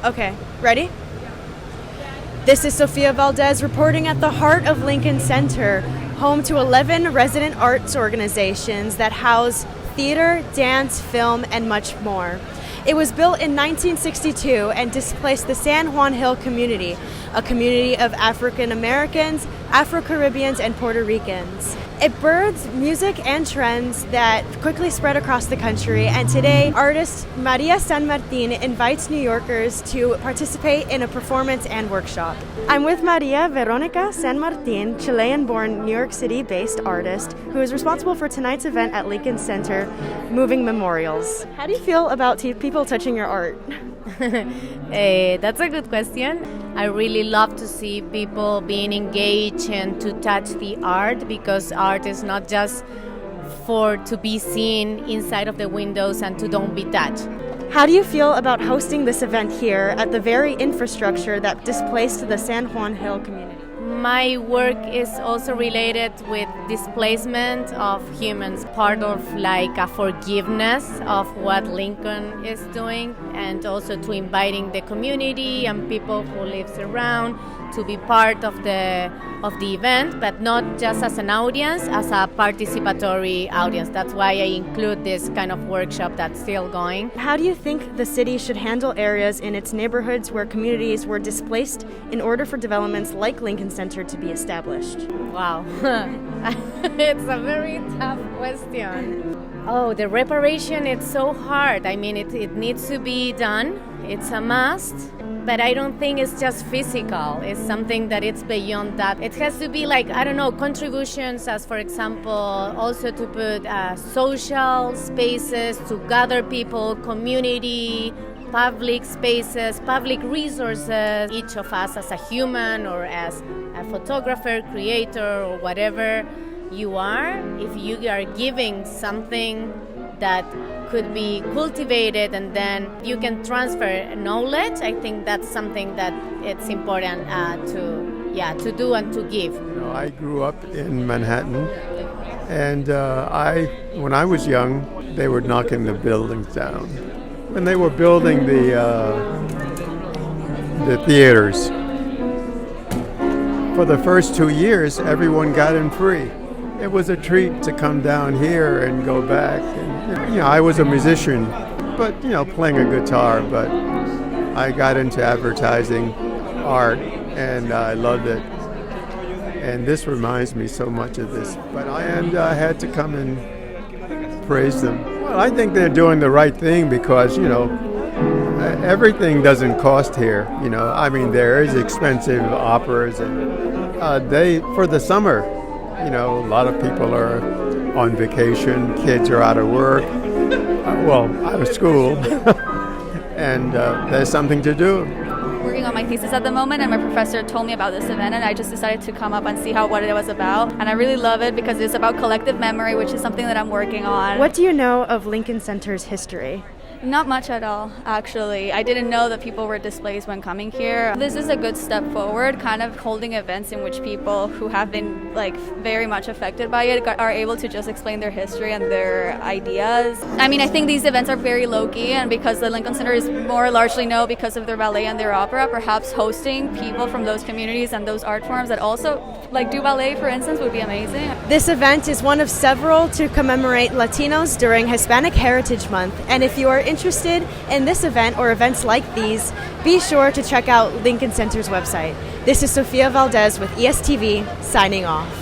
Okay, ready? This is Sofia Valdez reporting at the heart of Lincoln Center, home to 11 resident arts organizations that house theater, dance, film, and much more. It was built in 1962 and displaced the San Juan Hill Community, a community of African Americans, Afro-Caribbeans, and Puerto Ricans. It birthed music and trends that quickly spread across the country, and today artist Maria San Martin invites New Yorkers to participate in a performance and workshop. I'm with Maria Veronica San Martin, Chilean-born New York City-based artist who is responsible for tonight's event at Lincoln Center, Moving Memorials. How do you feel about people touching your art? That's a good question. I really love to see people being engaged and to touch the art, because art is not just to be seen inside of the windows and to don't be touched. How do you feel about hosting this event here at the very infrastructure that displaced the San Juan Hill community? My work is also related with displacement of humans, part of like a forgiveness of what Lincoln is doing, and also to inviting the community and people who lives around to be part of the event, but not just as an audience, as a participatory audience. That's why I include this kind of workshop that's still going. How do you think the city should handle areas in its neighborhoods where communities were displaced in order for developments like Lincoln Center to be established? Wow, it's a very tough question. Oh, the reparation, it's so hard. I mean, it needs to be done. It's a must. But I don't think it's just physical. It's something that it's beyond that. It has to be like, I don't know, contributions as, for example, also to put social spaces to gather people, community, public spaces, public resources. Each of us as a human or as a photographer, creator, or whatever you are, if you are giving something that could be cultivated and then you can transfer knowledge, I think that's something that it's important to do and to give. I grew up in Manhattan, and when I was young, they were knocking the buildings down. When they were building the theaters, for the first 2 years, everyone got in free. It was a treat to come down here and go back. And, I was a musician, but, playing a guitar, but I got into advertising art and I loved it. And this reminds me so much of this. But I had to come and praise them. Well, I think they're doing the right thing because, everything doesn't cost here. There is expensive operas and for the summer, a lot of people are on vacation, kids are out of work, out of school, and there's something to do. Working on my thesis at the moment, and my professor told me about this event, and I just decided to come up and see what it was about. And I really love it because it's about collective memory, which is something that I'm working on. What do you know of Lincoln Center's history? Not much at all, actually. I didn't know that people were displaced when coming here. This is a good step forward, kind of holding events in which people who have been very much affected by it are able to just explain their history and their ideas. I think these events are very low-key, and because the Lincoln Center is more largely known because of their ballet and their opera, perhaps hosting people from those communities and those art forms that also do ballet, for instance, would be amazing. This event is one of several to commemorate Latinos during Hispanic Heritage Month, and if you are interested in this event or events like these, be sure to check out Lincoln Center's website. This is Sofia Valdez with ESTV, signing off.